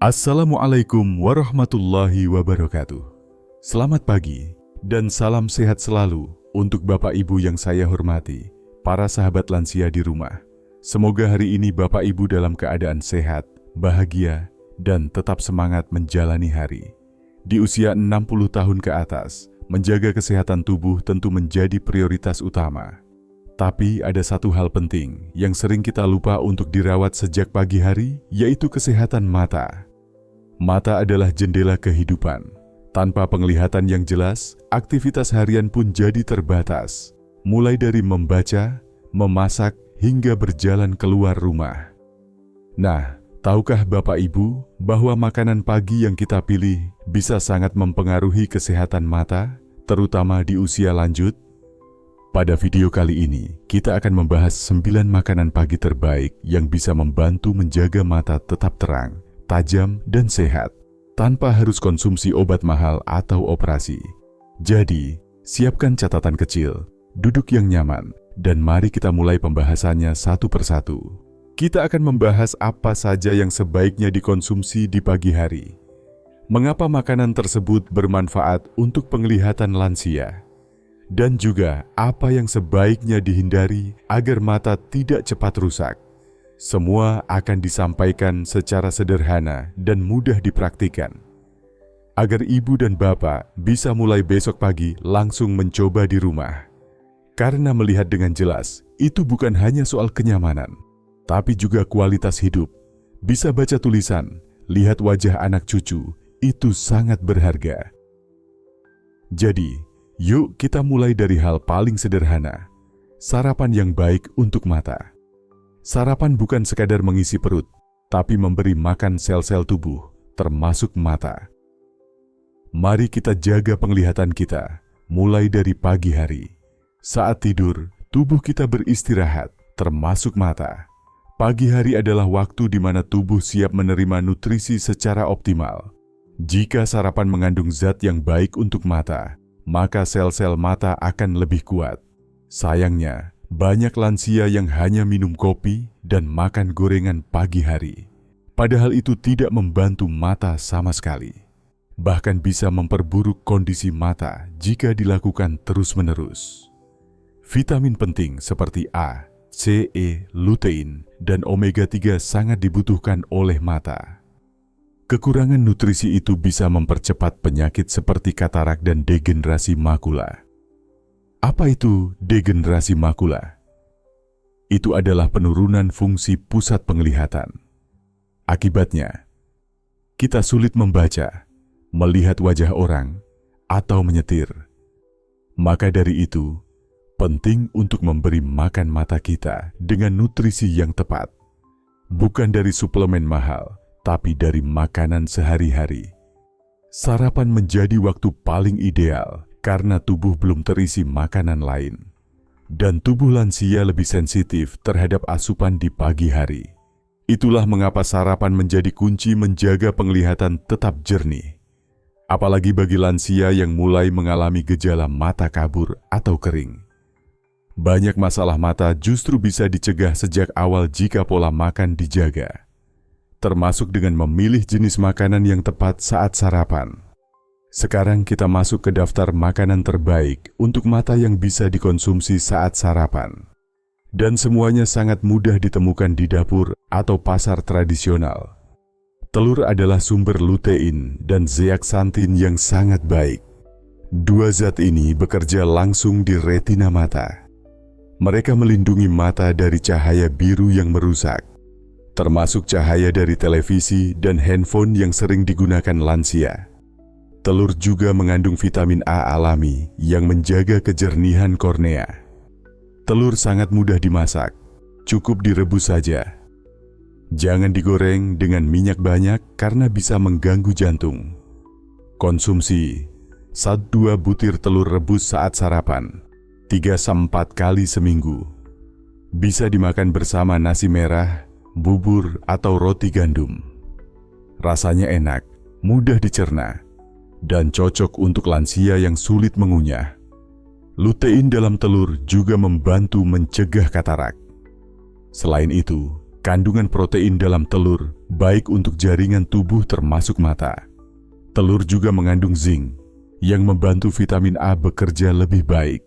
Assalamualaikum warahmatullahi wabarakatuh. Selamat pagi dan salam sehat selalu untuk Bapak Ibu yang saya hormati, para sahabat lansia di rumah. Semoga hari ini Bapak Ibu dalam keadaan sehat, bahagia, dan tetap semangat menjalani hari. Di usia 60 tahun ke atas, menjaga kesehatan tubuh tentu menjadi prioritas utama. Tapi ada satu hal penting yang sering kita lupa untuk dirawat sejak pagi hari, yaitu kesehatan mata. Mata adalah jendela kehidupan. Tanpa penglihatan yang jelas, aktivitas harian pun jadi terbatas. Mulai dari membaca, memasak, hingga berjalan keluar rumah. Nah, tahukah Bapak Ibu bahwa makanan pagi yang kita pilih bisa sangat mempengaruhi kesehatan mata, terutama di usia lanjut? Pada video kali ini, kita akan membahas 9 makanan pagi terbaik yang bisa membantu menjaga mata tetap terang, tajam, dan sehat, tanpa harus konsumsi obat mahal atau operasi. Jadi, siapkan catatan kecil, duduk yang nyaman, dan mari kita mulai pembahasannya satu persatu. Kita akan membahas apa saja yang sebaiknya dikonsumsi di pagi hari. Mengapa makanan tersebut bermanfaat untuk penglihatan lansia? Dan juga apa yang sebaiknya dihindari agar mata tidak cepat rusak. Semua akan disampaikan secara sederhana dan mudah dipraktikkan. Agar ibu dan bapak bisa mulai besok pagi langsung mencoba di rumah. Karena melihat dengan jelas, itu bukan hanya soal kenyamanan, tapi juga kualitas hidup. Bisa baca tulisan, lihat wajah anak cucu, itu sangat berharga. Jadi, yuk kita mulai dari hal paling sederhana, sarapan yang baik untuk mata. Sarapan bukan sekadar mengisi perut, tapi memberi makan sel-sel tubuh, termasuk mata. Mari kita jaga penglihatan kita, mulai dari pagi hari. Saat tidur, tubuh kita beristirahat, termasuk mata. Pagi hari adalah waktu di mana tubuh siap menerima nutrisi secara optimal. Jika sarapan mengandung zat yang baik untuk mata, maka sel-sel mata akan lebih kuat. Sayangnya, banyak lansia yang hanya minum kopi dan makan gorengan pagi hari. Padahal itu tidak membantu mata sama sekali. Bahkan bisa memperburuk kondisi mata jika dilakukan terus-menerus. Vitamin penting seperti A, C, E, lutein, dan omega-3 sangat dibutuhkan oleh mata. Kekurangan nutrisi itu bisa mempercepat penyakit seperti katarak dan degenerasi makula. Apa itu degenerasi makula? Itu adalah penurunan fungsi pusat penglihatan. Akibatnya, kita sulit membaca, melihat wajah orang, atau menyetir. Maka dari itu, penting untuk memberi makan mata kita dengan nutrisi yang tepat. Bukan dari suplemen mahal, tapi dari makanan sehari-hari. Sarapan menjadi waktu paling ideal karena tubuh belum terisi makanan lain. Dan tubuh lansia lebih sensitif terhadap asupan di pagi hari. Itulah mengapa sarapan menjadi kunci menjaga penglihatan tetap jernih. Apalagi bagi lansia yang mulai mengalami gejala mata kabur atau kering. Banyak masalah mata justru bisa dicegah sejak awal jika pola makan dijaga. Termasuk dengan memilih jenis makanan yang tepat saat sarapan. Sekarang kita masuk ke daftar makanan terbaik untuk mata yang bisa dikonsumsi saat sarapan. Dan semuanya sangat mudah ditemukan di dapur atau pasar tradisional. Telur adalah sumber lutein dan zeaksantin yang sangat baik. Dua zat ini bekerja langsung di retina mata. Mereka melindungi mata dari cahaya biru yang merusak. Termasuk cahaya dari televisi dan handphone yang sering digunakan lansia. Telur juga mengandung vitamin A alami yang menjaga kejernihan kornea. Telur sangat mudah dimasak, cukup direbus saja. Jangan digoreng dengan minyak banyak karena bisa mengganggu jantung. Konsumsi 1-2 butir telur rebus saat sarapan, 3-4 kali seminggu. Bisa dimakan bersama nasi merah, bubur, atau roti gandum. Rasanya enak, mudah dicerna, dan cocok untuk lansia yang sulit mengunyah. Lutein dalam telur juga membantu mencegah katarak. Selain itu, Kandungan protein dalam telur baik untuk jaringan tubuh termasuk mata. Telur juga mengandung zinc yang membantu vitamin A bekerja lebih baik.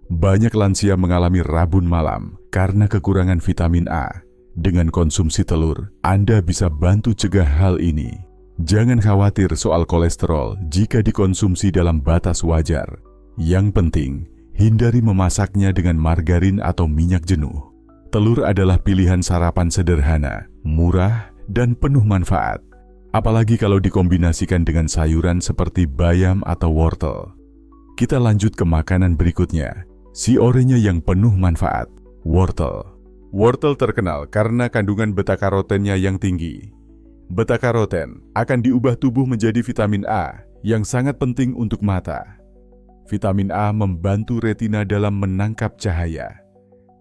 Banyak lansia mengalami rabun malam karena kekurangan vitamin A. Dengan konsumsi telur, Anda bisa bantu cegah hal ini. Jangan khawatir soal kolesterol jika dikonsumsi dalam batas wajar. Yang penting, hindari memasaknya dengan margarin atau minyak jenuh. Telur adalah pilihan sarapan sederhana, murah, dan penuh manfaat. Apalagi kalau dikombinasikan dengan sayuran seperti bayam atau wortel. Kita lanjut ke makanan berikutnya, si oranye yang penuh manfaat, wortel. Wortel terkenal karena kandungan beta-karotennya yang tinggi. Beta-karoten akan diubah tubuh menjadi vitamin A yang sangat penting untuk mata. Vitamin A membantu retina dalam menangkap cahaya.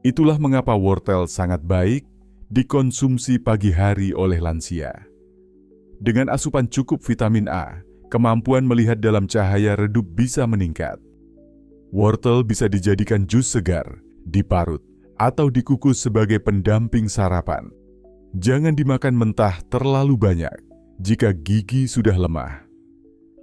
Itulah mengapa wortel sangat baik dikonsumsi pagi hari oleh lansia. Dengan asupan cukup vitamin A, kemampuan melihat dalam cahaya redup bisa meningkat. Wortel bisa dijadikan jus segar, diparut, atau dikukus sebagai pendamping sarapan. Jangan dimakan mentah terlalu banyak jika gigi sudah lemah.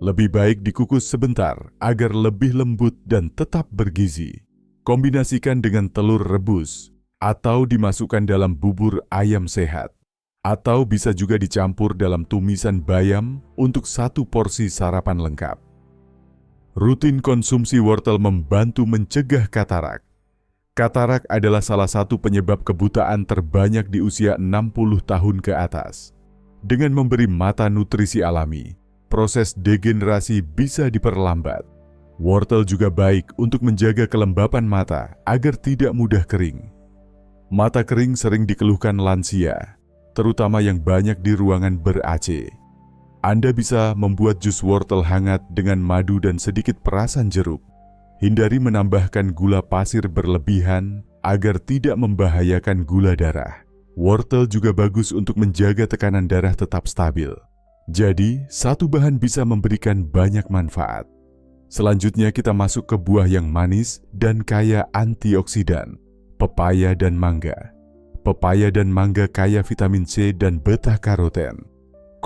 Lebih baik dikukus sebentar agar lebih lembut dan tetap bergizi. Kombinasikan dengan telur rebus atau dimasukkan dalam bubur ayam sehat. Atau bisa juga dicampur dalam tumisan bayam untuk satu porsi sarapan lengkap. Rutin konsumsi wortel membantu mencegah katarak. Katarak adalah salah satu penyebab kebutaan terbanyak di usia 60 tahun ke atas. Dengan memberi mata nutrisi alami, proses degenerasi bisa diperlambat. Wortel juga baik untuk menjaga kelembapan mata agar tidak mudah kering. Mata kering sering dikeluhkan lansia, terutama yang banyak di ruangan ber-AC. Anda bisa membuat jus wortel hangat dengan madu dan sedikit perasan jeruk. Hindari menambahkan gula pasir berlebihan agar tidak membahayakan gula darah. Wortel juga bagus untuk menjaga tekanan darah tetap stabil. Jadi, satu bahan bisa memberikan banyak manfaat. Selanjutnya kita masuk ke buah yang manis dan kaya antioksidan, pepaya dan mangga. Pepaya dan mangga kaya vitamin C dan beta-karoten.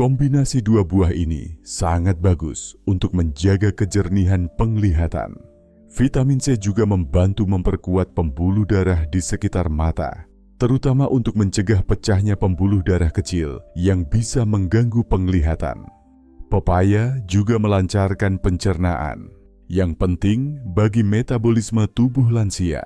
Kombinasi dua buah ini sangat bagus untuk menjaga kejernihan penglihatan. Vitamin C juga membantu memperkuat pembuluh darah di sekitar mata, terutama untuk mencegah pecahnya pembuluh darah kecil yang bisa mengganggu penglihatan. Pepaya juga melancarkan pencernaan, yang penting bagi metabolisme tubuh lansia.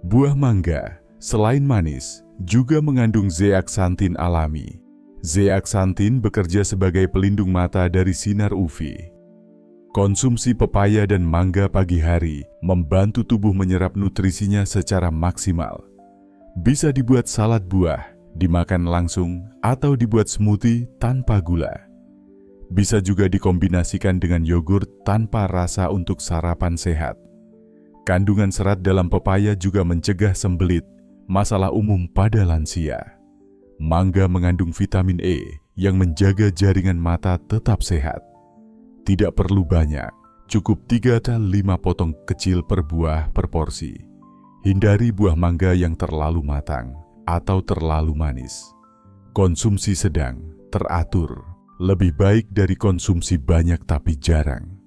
Buah mangga, selain manis, juga mengandung zeaksantin alami. Zeaksantin bekerja sebagai pelindung mata dari sinar UV. Konsumsi pepaya dan mangga pagi hari membantu tubuh menyerap nutrisinya secara maksimal. Bisa dibuat salad buah, dimakan langsung, atau dibuat smoothie tanpa gula. Bisa juga dikombinasikan dengan yogurt tanpa rasa untuk sarapan sehat. Kandungan serat dalam pepaya juga mencegah sembelit, masalah umum pada lansia. Mangga mengandung vitamin E yang menjaga jaringan mata tetap sehat. Tidak perlu banyak, cukup 3-5 potong kecil per buah per porsi. Hindari buah mangga yang terlalu matang atau terlalu manis. Konsumsi sedang, teratur, lebih baik dari konsumsi banyak tapi jarang.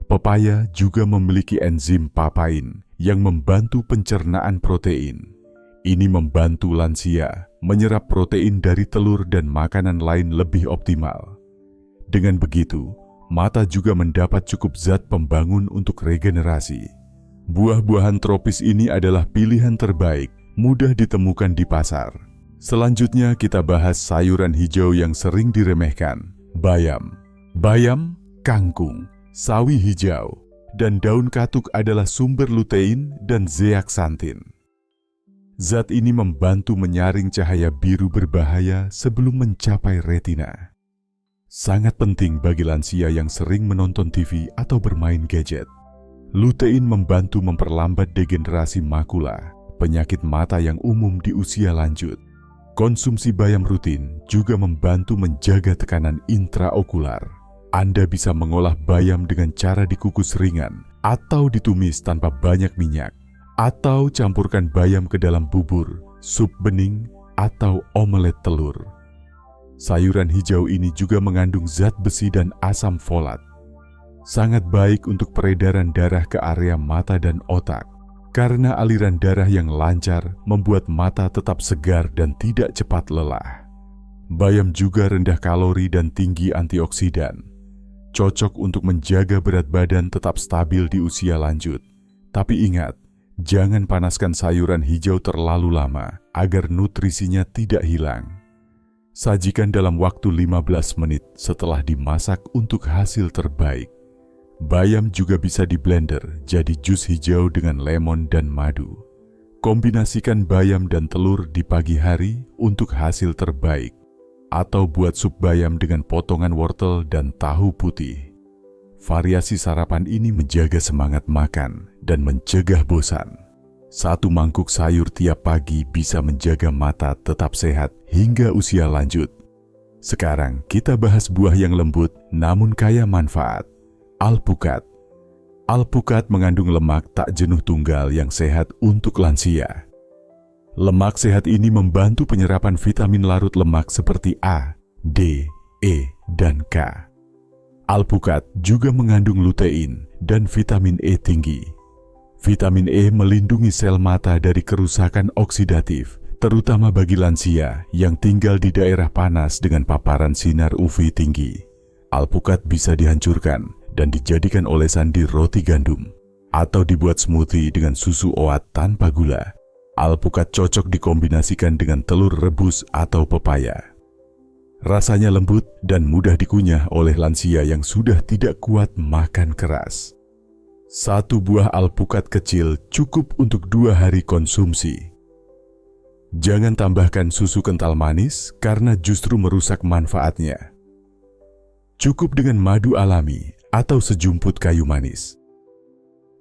Pepaya juga memiliki enzim papain yang membantu pencernaan protein. Ini membantu lansia menyerap protein dari telur dan makanan lain lebih optimal. Dengan begitu, mata juga mendapat cukup zat pembangun untuk regenerasi. Buah-buahan tropis ini adalah pilihan terbaik, mudah ditemukan di pasar. Selanjutnya kita bahas sayuran hijau yang sering diremehkan, bayam. Bayam, kangkung, sawi hijau, dan daun katuk adalah sumber lutein dan zeaksantin. Zat ini membantu menyaring cahaya biru berbahaya sebelum mencapai retina. Sangat penting bagi lansia yang sering menonton TV atau bermain gadget. Lutein membantu memperlambat degenerasi makula, penyakit mata yang umum di usia lanjut. Konsumsi bayam rutin juga membantu menjaga tekanan intraokular. Anda bisa mengolah bayam dengan cara dikukus ringan atau ditumis tanpa banyak minyak, atau campurkan bayam ke dalam bubur, sup bening, atau omelet telur. Sayuran hijau ini juga mengandung zat besi dan asam folat. Sangat baik untuk peredaran darah ke area mata dan otak, karena aliran darah yang lancar membuat mata tetap segar dan tidak cepat lelah. Bayam juga rendah kalori dan tinggi antioksidan. Cocok untuk menjaga berat badan tetap stabil di usia lanjut. Tapi ingat, jangan panaskan sayuran hijau terlalu lama agar nutrisinya tidak hilang. Sajikan dalam waktu 15 menit setelah dimasak untuk hasil terbaik. Bayam juga bisa di-blender jadi jus hijau dengan lemon dan madu. Kombinasikan bayam dan telur di pagi hari untuk hasil terbaik. Atau buat sup bayam dengan potongan wortel dan tahu putih. Variasi sarapan ini menjaga semangat makan dan mencegah bosan. 1 mangkuk sayur tiap pagi bisa menjaga mata tetap sehat hingga usia lanjut. Sekarang kita bahas buah yang lembut namun kaya manfaat. Alpukat. Alpukat mengandung lemak tak jenuh tunggal yang sehat untuk lansia. Lemak sehat ini membantu penyerapan vitamin larut lemak seperti A, D, E, dan K. Alpukat juga mengandung lutein dan vitamin E tinggi. Vitamin E melindungi sel mata dari kerusakan oksidatif, terutama bagi lansia yang tinggal di daerah panas dengan paparan sinar UV tinggi. Alpukat bisa dihancurkan dan dijadikan olesan di roti gandum, atau dibuat smoothie dengan susu oat tanpa gula. Alpukat cocok dikombinasikan dengan telur rebus atau pepaya. Rasanya lembut dan mudah dikunyah oleh lansia yang sudah tidak kuat makan keras. 1 buah alpukat kecil cukup untuk 2 hari konsumsi. Jangan tambahkan susu kental manis karena justru merusak manfaatnya. Cukup dengan madu alami atau sejumput kayu manis.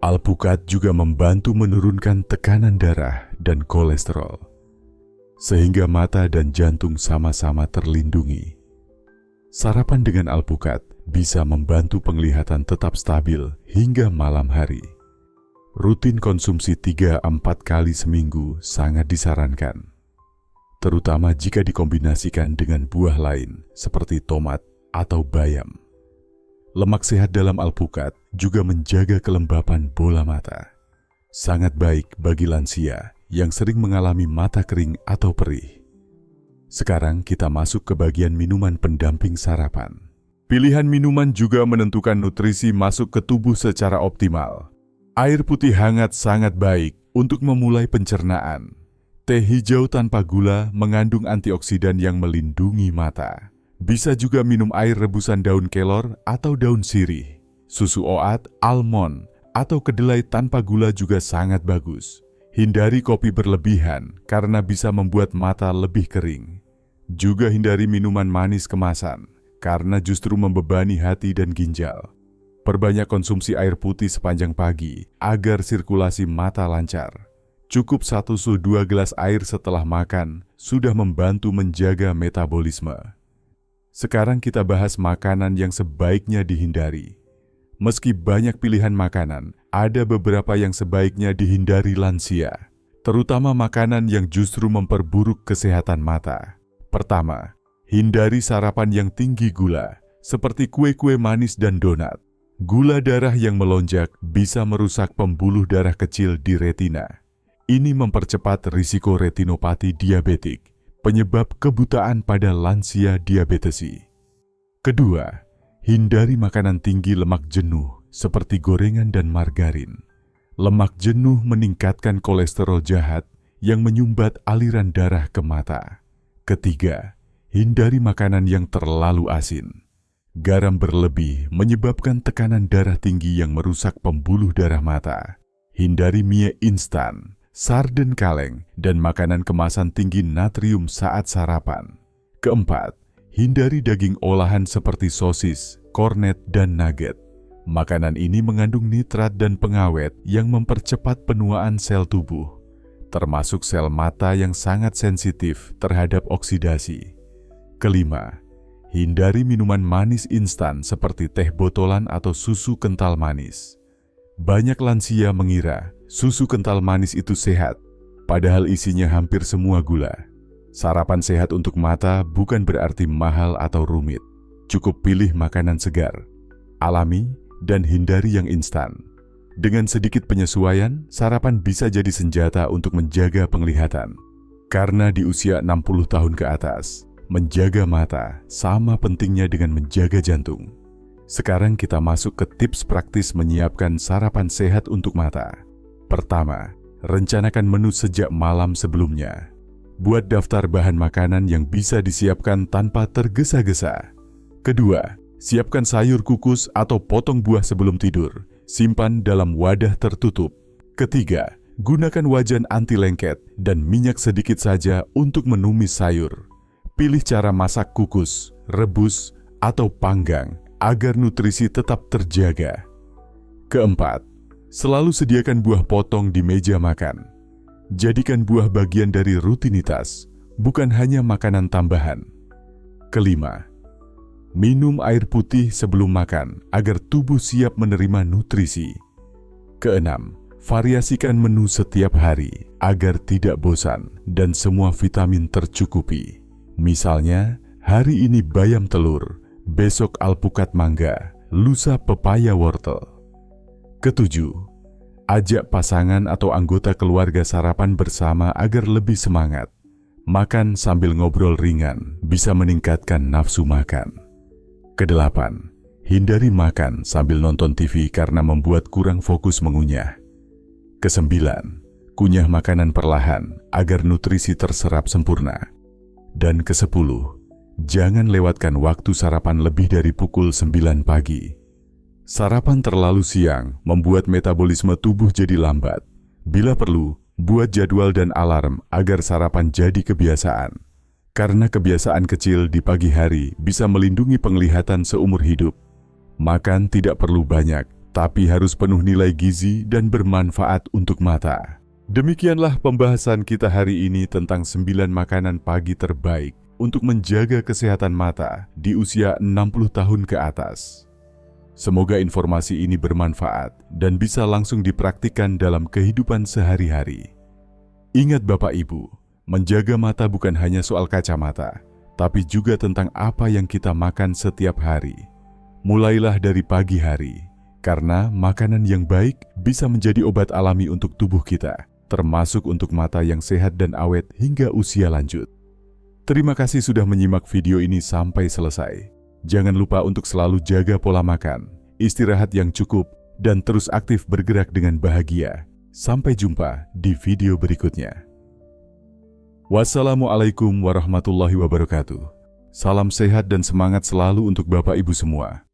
Alpukat juga membantu menurunkan tekanan darah dan kolesterol, sehingga mata dan jantung sama-sama terlindungi. Sarapan dengan alpukat bisa membantu penglihatan tetap stabil hingga malam hari. Rutin konsumsi 3-4 kali seminggu sangat disarankan, terutama jika dikombinasikan dengan buah lain seperti tomat atau bayam. Lemak sehat dalam alpukat juga menjaga kelembapan bola mata. Sangat baik bagi lansia yang sering mengalami mata kering atau perih. Sekarang kita masuk ke bagian minuman pendamping sarapan. Pilihan minuman juga menentukan nutrisi masuk ke tubuh secara optimal. Air putih hangat sangat baik untuk memulai pencernaan. Teh hijau tanpa gula mengandung antioksidan yang melindungi mata. Bisa juga minum air rebusan daun kelor atau daun sirih. Susu oat, almond, atau kedelai tanpa gula juga sangat bagus. Hindari kopi berlebihan karena bisa membuat mata lebih kering. Juga hindari minuman manis kemasan karena justru membebani hati dan ginjal. Perbanyak konsumsi air putih sepanjang pagi agar sirkulasi mata lancar. Cukup 1-2 gelas air setelah makan sudah membantu menjaga metabolisme. Sekarang kita bahas makanan yang sebaiknya dihindari. Meski banyak pilihan makanan, ada beberapa yang sebaiknya dihindari lansia, terutama makanan yang justru memperburuk kesehatan mata. Pertama, hindari sarapan yang tinggi gula, seperti kue-kue manis dan donat. Gula darah yang melonjak bisa merusak pembuluh darah kecil di retina. Ini mempercepat risiko retinopati diabetik, penyebab kebutaan pada lansia diabetesi. Kedua, hindari makanan tinggi lemak jenuh seperti gorengan dan margarin. Lemak jenuh meningkatkan kolesterol jahat yang menyumbat aliran darah ke mata. Ketiga, hindari makanan yang terlalu asin. Garam berlebih menyebabkan tekanan darah tinggi yang merusak pembuluh darah mata. Hindari mie instan, sarden kaleng, dan makanan kemasan tinggi natrium saat sarapan. Keempat, hindari daging olahan seperti sosis, kornet, dan nugget. Makanan ini mengandung nitrat dan pengawet yang mempercepat penuaan sel tubuh, termasuk sel mata yang sangat sensitif terhadap oksidasi. Kelima, hindari minuman manis instan seperti teh botolan atau susu kental manis. Banyak lansia mengira susu kental manis itu sehat, padahal isinya hampir semua gula. Sarapan sehat untuk mata bukan berarti mahal atau rumit. Cukup pilih makanan segar, alami, dan hindari yang instan. Dengan sedikit penyesuaian, sarapan bisa jadi senjata untuk menjaga penglihatan. Karena di usia 60 tahun ke atas, menjaga mata sama pentingnya dengan menjaga jantung. Sekarang kita masuk ke tips praktis menyiapkan sarapan sehat untuk mata. Pertama, rencanakan menu sejak malam sebelumnya. Buat daftar bahan makanan yang bisa disiapkan tanpa tergesa-gesa. Kedua, siapkan sayur kukus atau potong buah sebelum tidur. Simpan dalam wadah tertutup. Ketiga, gunakan wajan anti lengket dan minyak sedikit saja untuk menumis sayur. Pilih cara masak kukus, rebus, atau panggang agar nutrisi tetap terjaga. Keempat, selalu sediakan buah potong di meja makan. Jadikan buah bagian dari rutinitas, bukan hanya makanan tambahan. Kelima, minum air putih sebelum makan agar tubuh siap menerima nutrisi. Keenam, variasikan menu setiap hari agar tidak bosan dan semua vitamin tercukupi. Misalnya, hari ini bayam telur, besok alpukat mangga, lusa pepaya wortel. Ketujuh, ajak pasangan atau anggota keluarga sarapan bersama agar lebih semangat. Makan sambil ngobrol ringan bisa meningkatkan nafsu makan. Kedelapan, hindari makan sambil nonton TV karena membuat kurang fokus mengunyah. Kesembilan, kunyah makanan perlahan agar nutrisi terserap sempurna. Dan kesepuluh, jangan lewatkan waktu sarapan lebih dari pukul 9 pagi. Sarapan terlalu siang membuat metabolisme tubuh jadi lambat. Bila perlu, buat jadwal dan alarm agar sarapan jadi kebiasaan. Karena kebiasaan kecil di pagi hari bisa melindungi penglihatan seumur hidup. Makan tidak perlu banyak, tapi harus penuh nilai gizi dan bermanfaat untuk mata. Demikianlah pembahasan kita hari ini tentang 9 makanan pagi terbaik untuk menjaga kesehatan mata di usia 60 tahun ke atas. Semoga informasi ini bermanfaat dan bisa langsung dipraktikkan dalam kehidupan sehari-hari. Ingat Bapak Ibu, menjaga mata bukan hanya soal kacamata, tapi juga tentang apa yang kita makan setiap hari. Mulailah dari pagi hari, karena makanan yang baik bisa menjadi obat alami untuk tubuh kita, termasuk untuk mata yang sehat dan awet hingga usia lanjut. Terima kasih sudah menyimak video ini sampai selesai. Jangan lupa untuk selalu jaga pola makan, istirahat yang cukup, dan terus aktif bergerak dengan bahagia. Sampai jumpa di video berikutnya. Wassalamualaikum warahmatullahi wabarakatuh. Salam sehat dan semangat selalu untuk Bapak Ibu semua.